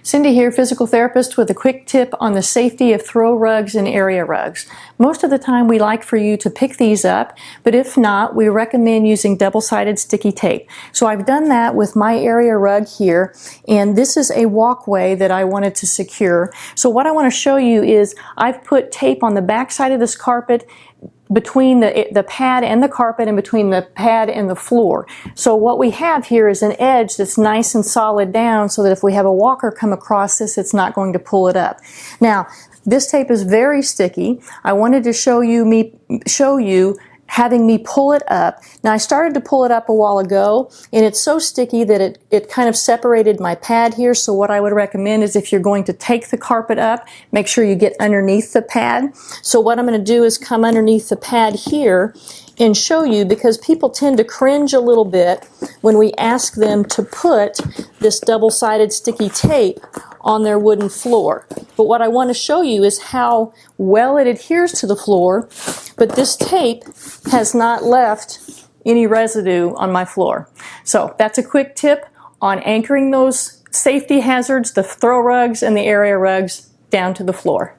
Cindy here, physical therapist with a quick tip on the safety of throw rugs and area rugs. Most of the time we like for you to pick these up, but if not, we recommend using double-sided sticky tape. So I've done that with my area rug here, and this is a walkway that I wanted to secure. So what I want to show you is I've put tape on the back side of this carpet between the pad and the carpet and between the pad and the floor. So what we have here is an edge that's nice and solid down so that if we have a walker come across this, it's not going to pull it up. Now, this tape is very sticky. I wanted to show you having me pull it up. Now I started to pull it up a while ago and it's so sticky that it kind of separated my pad here. So what I would recommend is if you're going to take the carpet up, make sure you get underneath the pad. So what I'm going to do is come underneath the pad here and show you, because people tend to cringe a little bit when we ask them to put this double-sided sticky tape on their wooden floor. But what I want to show you is how well it adheres to the floor, but this tape has not left any residue on my floor. So that's a quick tip on anchoring those safety hazards, the throw rugs and the area rugs, down to the floor.